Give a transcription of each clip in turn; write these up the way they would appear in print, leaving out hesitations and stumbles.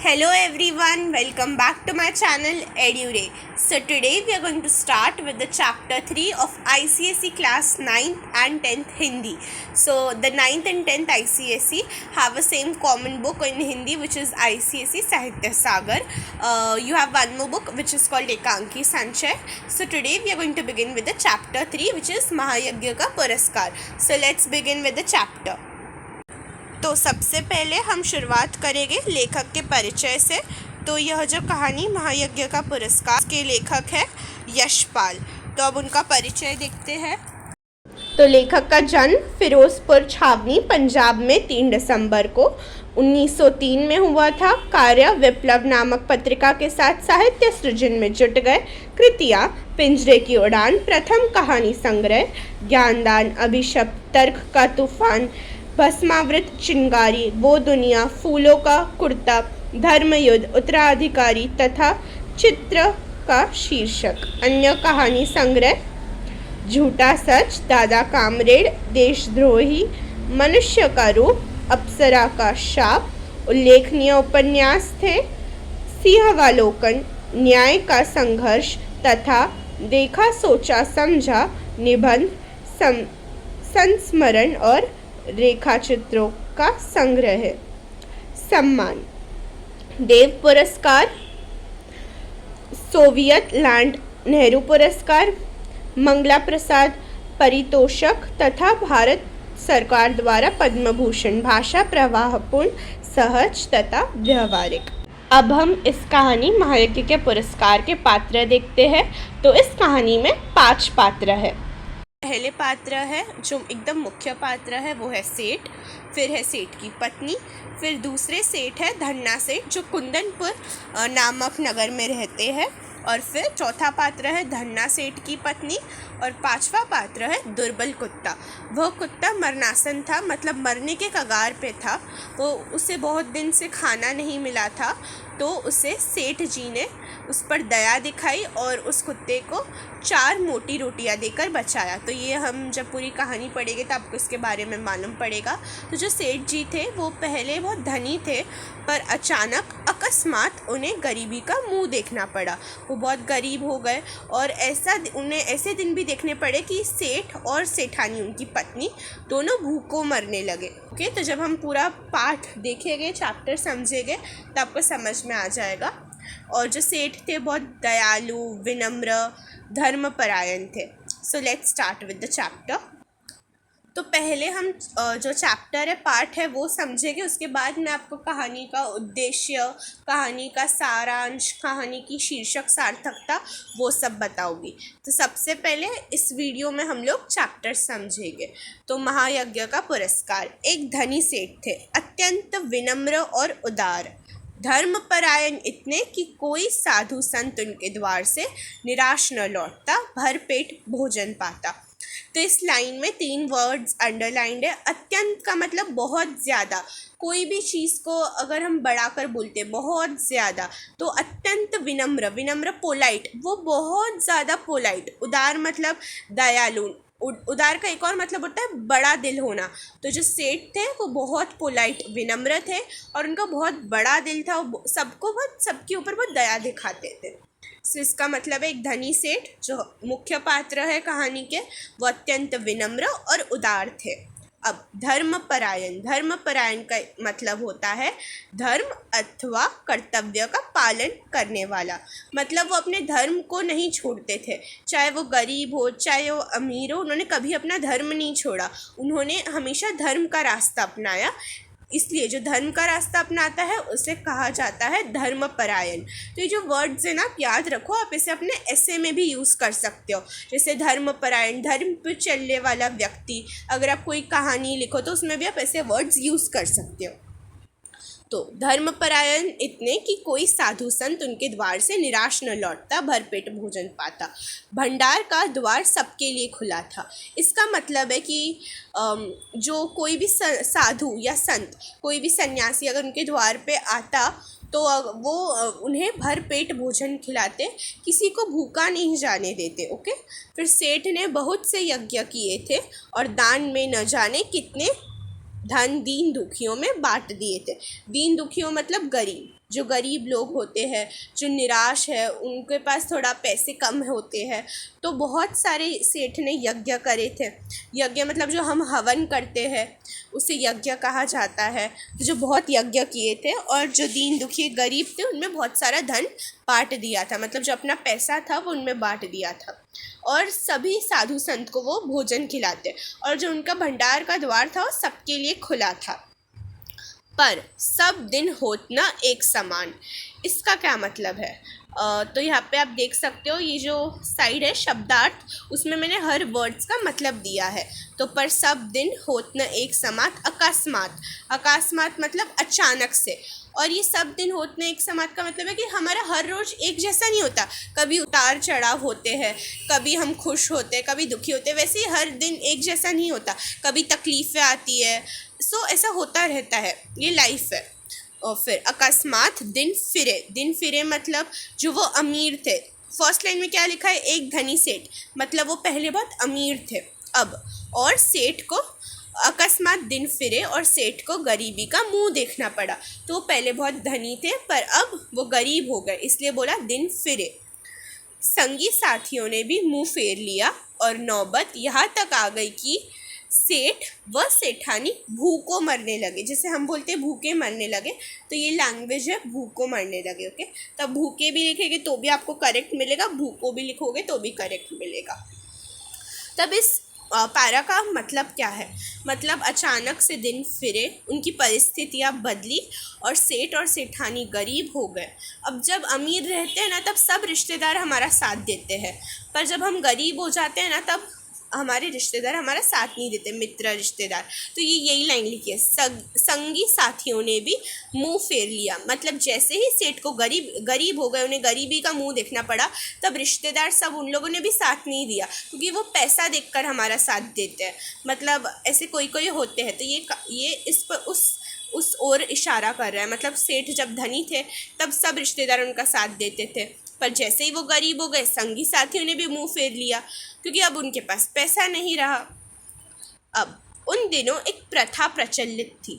Hello everyone, welcome back to my channel EduRay. So today we are going to start with the chapter 3 of ICSE class 9th and 10th Hindi. So the 9th and 10th ICSE have a same common book in Hindi, which is ICSE Sahitya Sagar. You have one more book which is called Ekanki Sanchay. So today we are going to begin with the chapter 3, which is Mahayagya Ka Puraskar. So let's begin with the chapter. तो सबसे पहले हम शुरुआत करेंगे लेखक के परिचय से। तो यह जो कहानी महायज्ञ का पुरस्कार के लेखक है यशपाल। तो अब उनका परिचय देखते हैं। तो लेखक का जन्म फिरोजपुर छावनी पंजाब में 3 दिसंबर को 1903 में हुआ था। कार्य विप्लव नामक पत्रिका के साथ साहित्य सृजन में जुट गए। कृतियाँ पिंजरे की उड़ान, प्रथम कहानी संग्रह, ज्ञानदान, अभिशप्त, तर्क का तूफान, भस्मावृत चिंगारी, वो दुनिया, फूलों का कुर्ता, धर्मयुद्ध, उत्तराधिकारी तथा चित्र का शीर्षक। अन्य कहानी संग्रह झूठा सच, दादा कामरेड, देशद्रोही, मनुष्य का रूप, अप्सरा का शाप। उल्लेखनीय उपन्यास थे सिंहावलोकन, न्याय का संघर्ष तथा देखा सोचा समझा, निबंध, संस्मरण और रेखा चित्रों का संग्रह है। सम्मान देव पुरस्कार, सोवियत लैंड नेहरू पुरस्कार, मंगला प्रसाद परितोषक तथा भारत सरकार द्वारा पद्म भूषण। भाषा प्रवाहपूर्ण, सहज तथा व्यवहारिक। अब हम इस कहानी महायज्ञ के पुरस्कार के पात्र देखते हैं। तो इस कहानी में 5 पात्र है। पहले पात्र है जो एकदम मुख्य पात्र है वो है सेठ, फिर है सेठ की पत्नी, फिर दूसरे सेठ है धन्ना सेठ जो कुंदनपुर नामक नगर में रहते हैं, और फिर चौथा पात्र है धन्ना सेठ की पत्नी, और 5वां पात्र है दुर्बल कुत्ता। वह कुत्ता मरणासन था, मतलब मरने के कगार पे था। वो उसे बहुत दिन से खाना नहीं मिला था, तो उसे सेठ जी ने उस पर दया दिखाई और उस कुत्ते को 4 मोटी रोटियां देकर बचाया। तो ये हम जब पूरी कहानी पढ़ेंगे तो आपको इसके बारे में मालूम पड़ेगा। तो जो सेठ जी थे वो पहले बहुत धनी थे, पर अचानक अकस्मात उन्हें गरीबी का मुंह देखना पड़ा। वो बहुत गरीब हो गए और उन्हें ऐसे दिन भी देखने पड़े कि सेठ और सेठानी उनकी पत्नी दोनों भूखों मरने लगे। ओके, तो जब हम पूरा पाठ देखेंगे, चैप्टर समझेंगे, तो आपको समझ में आ जाएगा। और जो सेठ थे बहुत दयालु, विनम्र, धर्मपरायण थे। So let's start with the chapter. तो पहले हम जो चैप्टर है, पार्ट है, वो समझेंगे। उसके बाद मैं आपको कहानी का उद्देश्य, कहानी का सारांश, कहानी की शीर्षक, सार्थकता, वो सब बताऊंगी। तो सबसे पहले इस वीडियो में हम लोग चैप्टर समझेंगे। तो महायज्ञ का पुरस्कार। एक धनी सेठ थे, अत्यंत विनम्र और उदार, धर्मपरायण इतने कि कोई साधु संत उनके द्वार से निराश न लौटता, भरपेट भोजन पाता। तो इस लाइन में 3 वर्ड्स अंडरलाइंड है। अत्यंत का मतलब बहुत ज़्यादा, कोई भी चीज़ को अगर हम बढ़ाकर बोलते हैं बहुत ज़्यादा, तो अत्यंत विनम्र, विनम्र पोलाइट, वो बहुत ज़्यादा पोलाइट। उदार मतलब दयालु। उदार का एक और मतलब होता है बड़ा दिल होना। तो जो सेठ थे वो बहुत पोलाइट, विनम्र थे और उनका बहुत बड़ा दिल था। सबके ऊपर बहुत दया दिखाते थे। सो इसका मतलब है एक धनी सेठ जो मुख्य पात्र है कहानी के, वो अत्यंत विनम्र और उदार थे। अब धर्मपरायण, धर्मपरायण का मतलब होता है धर्म अथवा कर्तव्य का पालन करने वाला। मतलब वो अपने धर्म को नहीं छोड़ते थे, चाहे वो गरीब हो चाहे वो अमीर हो, उन्होंने कभी अपना धर्म नहीं छोड़ा। उन्होंने हमेशा धर्म का रास्ता अपनाया। इसलिए जो धर्म का रास्ता अपनाता है उसे कहा जाता है धर्मपरायण। तो ये जो वर्ड्स हैं ना, आप याद रखो, आप इसे अपने ऐसे में भी यूज़ कर सकते हो। जैसे धर्मपरायण, धर्म पर चलने वाला व्यक्ति। अगर आप कोई कहानी लिखो तो उसमें भी आप ऐसे वर्ड्स यूज़ कर सकते हो। तो धर्मपरायण इतने कि कोई साधु संत उनके द्वार से निराश न लौटता, भरपेट भोजन पाता। भंडार का द्वार सबके लिए खुला था। इसका मतलब है कि जो कोई भी साधु या संत, कोई भी सन्यासी अगर उनके द्वार पे आता तो वो उन्हें भरपेट भोजन खिलाते, किसी को भूखा नहीं जाने देते। ओके, फिर सेठ ने बहुत से यज्ञ किए थे और दान में न जाने कितने धन दीन दुखियों में बांट दिए थे। दीन दुखियों मतलब गरीब, जो गरीब लोग होते हैं, जो निराश है, उनके पास थोड़ा पैसे कम होते हैं, तो बहुत सारे सेठ ने यज्ञ करे थे। यज्ञ मतलब जो हम हवन करते हैं उसे यज्ञ कहा जाता है। तो जो बहुत यज्ञ किए थे और जो दीन दुखी गरीब थे उनमें बहुत सारा धन बांट दिया था, मतलब जो अपना पैसा था वो उनमें बांट दिया था। और सभी साधु संत को वो भोजन खिलाते और जो उनका भंडार का द्वार था वो सबके लिए खुला था। पर सब दिन होत न एक समान, इसका क्या मतलब है? तो यहाँ पे आप देख सकते हो ये जो साइड है शब्दार्थ, उसमें मैंने हर वर्ड्स का मतलब दिया है। तो पर सब दिन होत न एक समात, अकस्मात, अकस्मात मतलब अचानक से। और ये सब दिन होत न एक समात का मतलब है कि हमारा हर रोज़ एक जैसा नहीं होता, कभी उतार चढ़ाव होते हैं, कभी हम खुश होते हैं, कभी दुखी होते हैं, वैसे ही हर दिन एक जैसा नहीं होता, कभी तकलीफ़ें आती है। सो ऐसा होता रहता है, ये लाइफ है। और फिर अकस्मात दिन फिरे, दिन फिरे मतलब जो वो अमीर थे। फर्स्ट लाइन में क्या लिखा है? एक धनी सेठ, मतलब वो पहले बहुत अमीर थे अब। और सेठ को अकस्मात दिन फिरे और सेठ को गरीबी का मुंह देखना पड़ा। तो वो पहले बहुत धनी थे पर अब वो गरीब हो गए, इसलिए बोला दिन फिरे। संगी साथियों ने भी मुंह फेर लिया और नौबत यहाँ तक आ गई कि सेठ व सेठानी भूखों मरने लगे। जैसे हम बोलते हैं भूखे मरने लगे, तो ये लैंग्वेज है भूखों मरने लगे। ओके, तब भूखे भी लिखेंगे तो भी आपको करेक्ट मिलेगा, भूखों भी लिखोगे तो भी करेक्ट मिलेगा। तब इस पैरा का मतलब क्या है? मतलब अचानक से दिन फिरे, उनकी परिस्थितियाँ बदली और सेठ और सेठानी गरीब हो गए। अब जब अमीर रहते हैं ना तब सब रिश्तेदार हमारा साथ देते हैं, पर जब हम गरीब हो जाते हैं ना तब हमारे रिश्तेदार हमारा साथ नहीं देते, मित्र रिश्तेदार। तो ये यही लाइन लिखी है, संगी साथियों ने भी मुंह फेर लिया, मतलब जैसे ही सेठ को गरीब हो गए, उन्हें गरीबी का मुंह देखना पड़ा, तब रिश्तेदार सब उन लोगों ने भी साथ नहीं दिया, क्योंकि वो पैसा देखकर हमारा साथ देते हैं। मतलब ऐसे कोई कोई होते हैं। तो ये इस पर उस ओर इशारा कर रहा है। मतलब सेठ जब धनी थे तब सब रिश्तेदार उनका साथ देते थे, पर जैसे ही वो गरीब हो गए संगी साथियों ने भी मुंह फेर लिया, क्योंकि अब उनके पास पैसा नहीं रहा। अब उन दिनों एक प्रथा प्रचलित थी।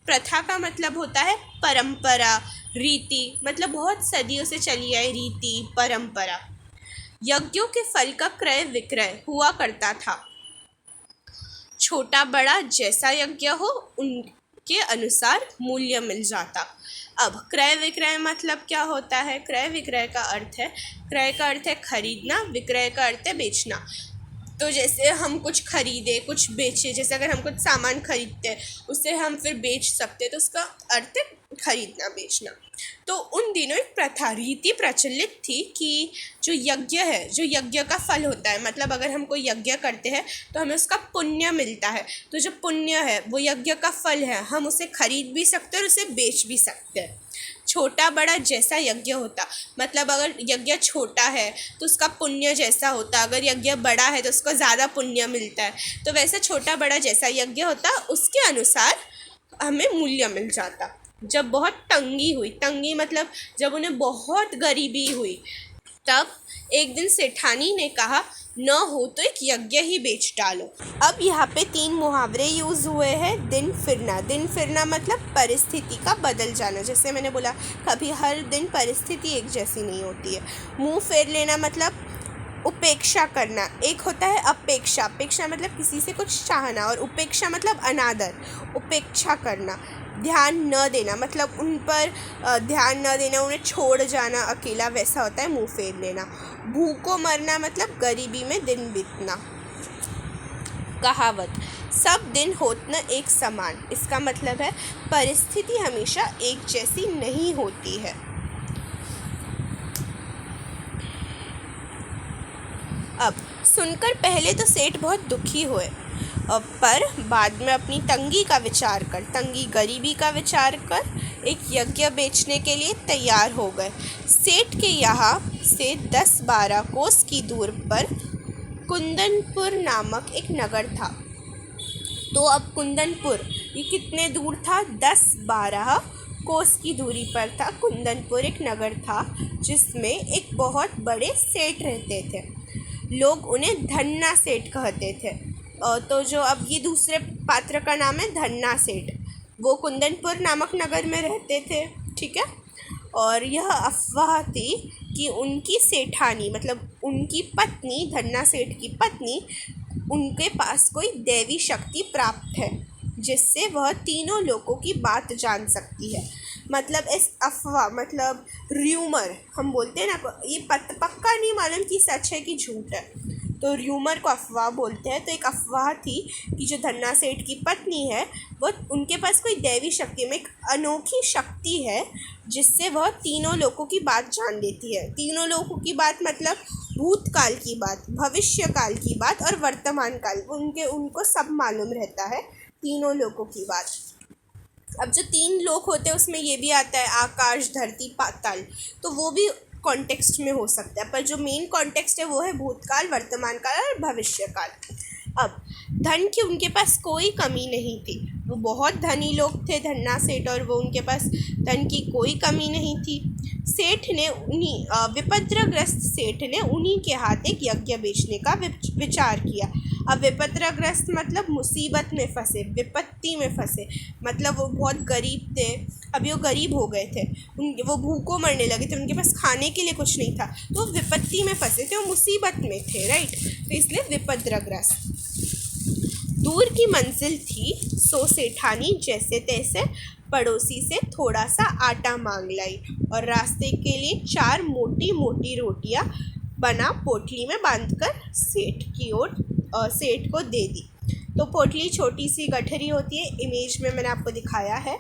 प्रथा का मतलब होता है परंपरा, रीति, मतलब बहुत सदियों से चली आई रीति परंपरा। यज्ञों के फल का क्रय विक्रय हुआ करता था। छोटा बड़ा जैसा यज्ञ हो उनके अनुसार मूल्य मिल जाता। अब क्रय विक्रय मतलब क्या होता है? क्रय विक्रय का अर्थ है, क्रय का अर्थ है खरीदना, विक्रय का अर्थ है बेचना। तो जैसे हम कुछ खरीदे कुछ बेचे, जैसे अगर हम कुछ सामान खरीदते हैं उसे हम फिर बेच सकते हैं, तो उसका अर्थ है खरीदना बेचना। तो उन दिनों एक प्रथा रीति प्रचलित थी कि जो यज्ञ है, जो यज्ञ का फल होता है, मतलब अगर हम कोई यज्ञ करते हैं तो हमें उसका पुण्य मिलता है। तो जो पुण्य है वो यज्ञ का फल है, हम उसे खरीद भी सकते हैं और उसे बेच भी सकते हैं। छोटा बड़ा जैसा यज्ञ होता, मतलब अगर यज्ञ छोटा है तो उसका पुण्य जैसा होता, अगर यज्ञ बड़ा है तो उसको ज़्यादा पुण्य मिलता है। तो वैसे छोटा बड़ा जैसा यज्ञ होता उसके अनुसार हमें मूल्य मिल जाता। जब बहुत तंगी हुई, तंगी मतलब जब उन्हें बहुत गरीबी हुई, तब एक दिन सेठानी ने कहा न हो तो एक यज्ञ ही बेच डालो। अब यहाँ पे 3 मुहावरे यूज़ हुए हैं। दिन फिरना, दिन फिरना मतलब परिस्थिति का बदल जाना। जैसे मैंने बोला कभी हर दिन परिस्थिति एक जैसी नहीं होती है। मुंह फेर लेना मतलब उपेक्षा करना। एक होता है अपेक्षा, अपेक्षा मतलब किसी से कुछ चाहना, और उपेक्षा मतलब अनादर, उपेक्षा करना। ध्यान न देना मतलब उन पर ध्यान न देना, उन्हें छोड़ जाना अकेला, वैसा होता है मुंह फेर लेना। भूखों मरना मतलब गरीबी में दिन बीतना। कहावत, सब दिन होत न एक समान, इसका मतलब है परिस्थिति हमेशा एक जैसी नहीं होती है। अब सुनकर पहले तो सेठ बहुत दुखी हुए, पर बाद में अपनी तंगी का विचार कर, तंगी गरीबी का विचार कर एक यज्ञ बेचने के लिए तैयार हो गए। सेठ के यहाँ से 10-12 कोस की दूर पर कुंदनपुर नामक एक नगर था। तो अब कुंदनपुर ये कितने दूर था? 10-12 कोस की दूरी पर था कुंदनपुर, एक नगर था जिसमें एक बहुत बड़े सेठ रहते थे। लोग उन्हें धन्ना सेठ कहते थे। तो जो अब ये दूसरे पात्र का नाम है धन्ना सेठ, वो कुंदनपुर नामक नगर में रहते थे। ठीक है। और यह अफवाह थी कि उनकी सेठानी मतलब उनकी पत्नी, धन्ना सेठ की पत्नी, उनके पास कोई दैवी शक्ति प्राप्त है जिससे वह तीनों लोगों की बात जान सकती है। मतलब इस अफवाह मतलब र्यूमर हम बोलते हैं ना, ये पक्का नहीं मालूम कि सच है कि झूठ है, तो र्यूमर को अफवाह बोलते हैं। तो एक अफवाह थी कि जो धन्ना सेठ की पत्नी है वो, उनके पास कोई दैवी शक्ति में एक अनोखी शक्ति है जिससे वह तीनों लोगों की बात जान लेती है। तीनों लोगों की बात मतलब भूतकाल की बात, भविष्य काल की बात और वर्तमान काल, उनको सब मालूम रहता है तीनों लोगों की बात। अब जो 3 लोक होते हैं उसमें ये भी आता है आकाश, धरती, पाताल, तो वो भी कॉन्टेक्स्ट में हो सकता है, पर जो मेन कॉन्टेक्स्ट है वो है भूतकाल, वर्तमान काल और भविष्य काल। अब धन की उनके पास कोई कमी नहीं थी, वो बहुत धनी लोग थे धन्ना सेठ, और वो उनके पास धन की कोई कमी नहीं थी। सेठ ने विपत्रग्रस्त सेठ ने उन्हीं के हाथ एक यज्ञ बेचने का विचार किया। अब विपत्रग्रस्त मतलब मुसीबत में फंसे, विपत्ति में फंसे, मतलब वो बहुत गरीब थे, अभी वो गरीब हो गए थे, वो भूखों मरने लगे थे, उनके पास खाने के लिए कुछ नहीं था, तो विपत्ति में फंसे थे, वो मुसीबत में थे, राइट, तो इसलिए विपत्रग्रस्त। दूर की मंजिल थी सो सेठानी जैसे तैसे पड़ोसी से थोड़ा सा आटा मांग लाई और रास्ते के लिए 4 मोटी मोटी रोटियां बना पोटली में बांधकर सेठ को दे दी। तो पोटली छोटी सी गठरी होती है, इमेज में मैंने आपको दिखाया है।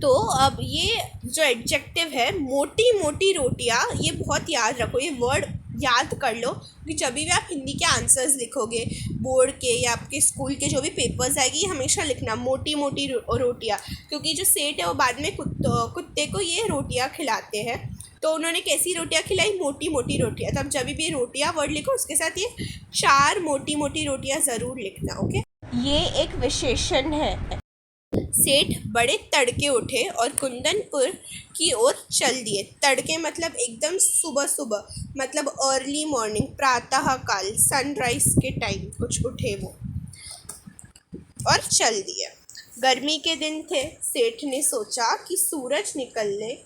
तो अब ये जो एडजेक्टिव है मोटी मोटी रोटियां, ये बहुत याद रखो, ये वर्ड याद कर लो कि जब भी आप हिंदी के आंसर्स लिखोगे बोर्ड के या आपके स्कूल के जो भी पेपर्स आएगी, हमेशा लिखना मोटी मोटी रोटियां, क्योंकि जो सेठ है वो बाद में कुत्ते को ये रोटियां खिलाते हैं। तो उन्होंने कैसी रोटियां खिलाई? मोटी मोटी रोटियां। तो अब जब भी रोटियां वर्ड लिखो उसके साथ ये 4 मोटी मोटी रोटियां ज़रूर लिखना, ओके। ये एक विशेषण है। सेठ बड़े तड़के उठे और कुंदनपुर की ओर चल दिए। तड़के मतलब एकदम सुबह सुबह, मतलब अर्ली मॉर्निंग, प्रातः काल, सनराइज के टाइम कुछ उठे वो और चल दिए। गर्मी के दिन थे। सेठ ने सोचा कि सूरज निकलने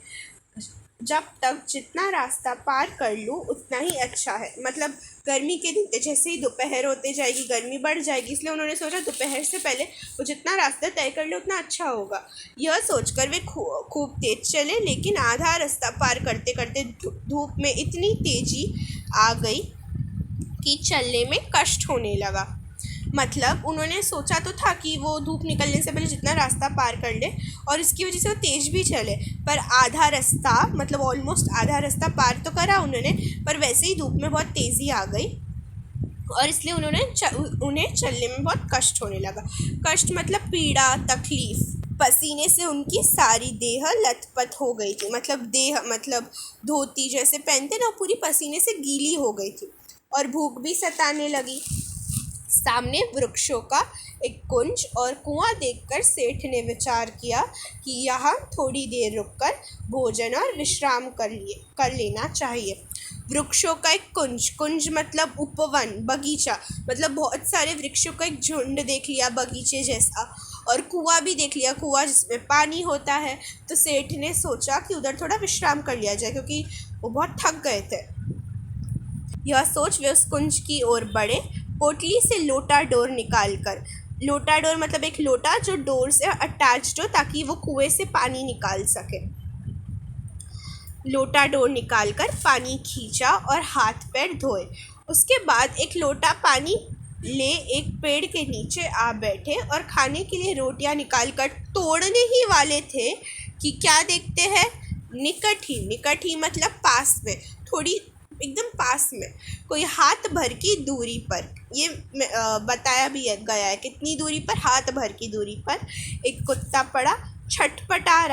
जब तक जितना रास्ता पार कर लूँ उतना ही अच्छा है। मतलब गर्मी के दिन जैसे ही दोपहर होते जाएगी गर्मी बढ़ जाएगी, इसलिए उन्होंने सोचा दोपहर से पहले वो जितना रास्ता तय कर ले उतना अच्छा होगा। यह सोचकर वे खूब तेज चले, लेकिन आधा रास्ता पार करते करते धूप में इतनी तेजी आ गई कि चलने में कष्ट होने लगा। मतलब उन्होंने सोचा तो था कि वो धूप निकलने से पहले जितना रास्ता पार कर ले, और इसकी वजह से वो तेज़ भी चले, पर आधा रास्ता मतलब ऑलमोस्ट आधा रास्ता पार तो करा उन्होंने, पर वैसे ही धूप में बहुत तेज़ी आ गई और इसलिए उन्हें चलने में बहुत कष्ट होने लगा। कष्ट मतलब पीड़ा, तकलीफ। पसीने से उनकी सारी देह लथपथ हो गई थी। मतलब देह मतलब धोती जैसे पहनते ना, पूरी पसीने से गीली हो गई थी और भूख भी सताने लगी। सामने वृक्षों का एक कुंज और कुआं देखकर सेठ ने विचार किया कि यहाँ थोड़ी देर रुककर भोजन और विश्राम कर लेना चाहिए। वृक्षों का एक कुंज मतलब उपवन, बगीचा, मतलब बहुत सारे वृक्षों का एक झुंड देख लिया बगीचे जैसा, और कुआं भी देख लिया, कुआं जिसमें पानी होता है। तो सेठ ने सोचा कि उधर थोड़ा विश्राम कर लिया जाए क्योंकि वो बहुत थक गए थे। यह सोच वे उस कुंज की ओर बढ़े। पोटली से लोटा डोर निकालकर, लोटा डोर मतलब एक लोटा जो डोर से अटैच्ड हो ताकि वो कुएं से पानी निकाल सके। लोटा डोर निकालकर पानी खींचा और हाथ पैर धोए। उसके बाद एक लोटा पानी ले एक पेड़ के नीचे आ बैठे और खाने के लिए रोटियां निकालकर तोड़ने ही वाले थे कि क्या देखते हैं, निकट ही मतलब पास में, थोड़ी एकदम पास में, कोई हाथ भर की दूरी पर, ये बताया भी गया है कितनी दूरी पर, हाथ भर की दूरी पर एक कुत्ता पड़ा, छटपटा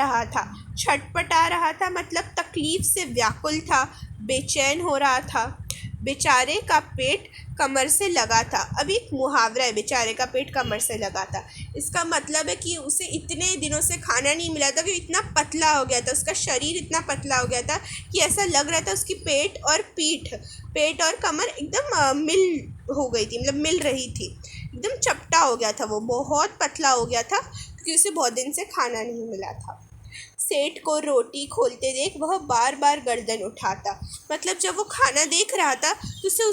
रहा था मतलब तकलीफ से व्याकुल था, बेचैन हो रहा था। बेचारे का पेट कमर से लगा था। अभी एक मुहावरा है, बेचारे का पेट कमर से लगा था। इसका मतलब है कि उसे इतने दिनों से खाना नहीं मिला था कि इतना पतला हो गया था, उसका शरीर इतना पतला हो गया था कि ऐसा लग रहा था उसकी पेट और कमर एकदम मिल हो गई थी, मतलब मिल रही थी, एकदम चपटा हो गया था, वो बहुत पतला हो गया था क्योंकि उसे बहुत दिन से खाना नहीं मिला था। सेठ को रोटी खोलते देख वह बार बार गर्दन उठाता। मतलब जब वो खाना देख रहा था तो उसे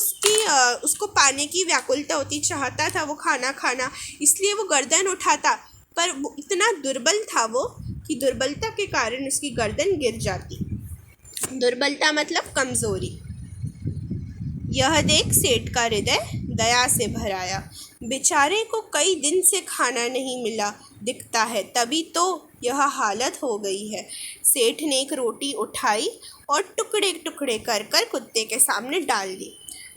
उसको पाने की व्याकुलता होती, चाहता था वो खाना खाना, इसलिए वो गर्दन उठाता। पर वो इतना दुर्बल था वो कि दुर्बलता के कारण उसकी गर्दन गिर जाती। दुर्बलता मतलब कमज़ोरी। यह देख सेठ का हृदय दया से भर आया। बेचारे को कई दिन से खाना नहीं मिला दिखता है, तभी तो यह हालत हो गई है। सेठ ने एक रोटी उठाई और टुकड़े टुकड़े कर कर कुत्ते के सामने डाल दी।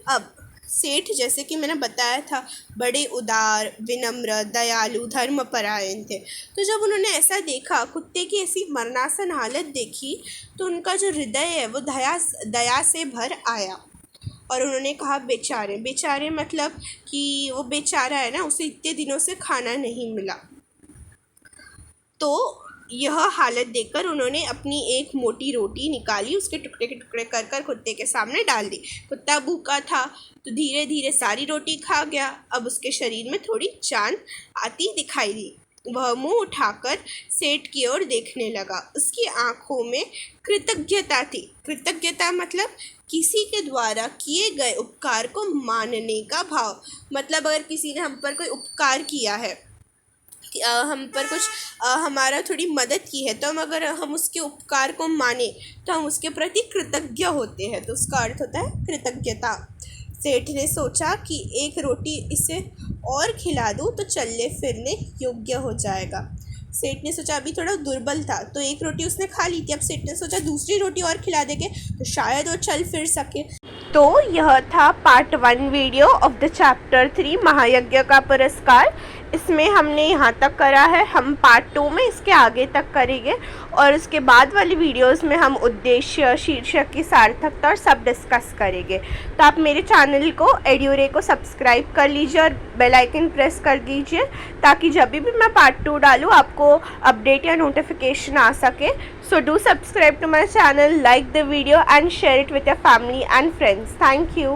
अब सेठ, जैसे कि मैंने बताया था, बड़े उदार, विनम्र, दयालु, धर्मपरायण थे। तो जब उन्होंने ऐसा देखा, कुत्ते की ऐसी मरणासन हालत देखी, तो उनका जो हृदय है वो दया से भर आया और उन्होंने कहा बेचारे। बेचारे मतलब कि वो बेचारा है ना, उसे इतने दिनों से खाना नहीं मिला। तो यह हालत देखकर उन्होंने अपनी एक मोटी रोटी निकाली, उसके टुकड़े के टुकड़े कर कर कुत्ते के सामने डाल दी। कुत्ता भूखा था तो धीरे धीरे सारी रोटी खा गया। अब उसके शरीर में थोड़ी जान आती दिखाई दी। वह मुंह उठाकर सेठ की ओर देखने लगा। उसकी आंखों में कृतज्ञता थी। कृतज्ञता मतलब किसी के द्वारा किए गए उपकार को मानने का भाव। मतलब अगर किसी ने हम पर कोई उपकार किया है, हम पर कुछ हमारा थोड़ी मदद की है, तो अगर हम उसके उपकार को माने तो हम उसके प्रति कृतज्ञ होते हैं। तो उसका अर्थ होता है कृतज्ञता। सेठ ने सोचा कि एक रोटी इसे और खिला दूं तो चलने फिरने योग्य हो जाएगा। सेठ ने सोचा, अभी थोड़ा दुर्बल था तो एक रोटी उसने खा ली थी। अब सेठ ने सोचा दूसरी रोटी और खिला देंगे तो शायद वो चल फिर सके। तो यह था part 1 video of the chapter 3 महायज्ञ का पुरस्कार। इसमें हमने यहाँ तक करा है, हम पार्ट 2 में इसके आगे तक करेंगे और उसके बाद वाली वीडियोस में हम उद्देश्य, शीर्षक की सार्थकता और सब डिस्कस करेंगे। तो आप मेरे चैनल को एड्यूरे को सब्सक्राइब कर लीजिए और बेल आइकन प्रेस कर दीजिए ताकि जब भी मैं पार्ट 2 डालूँ आपको अपडेट या नोटिफिकेशन आ सके। So do subscribe to my channel, like the video and share it with your family and friends. Thank you.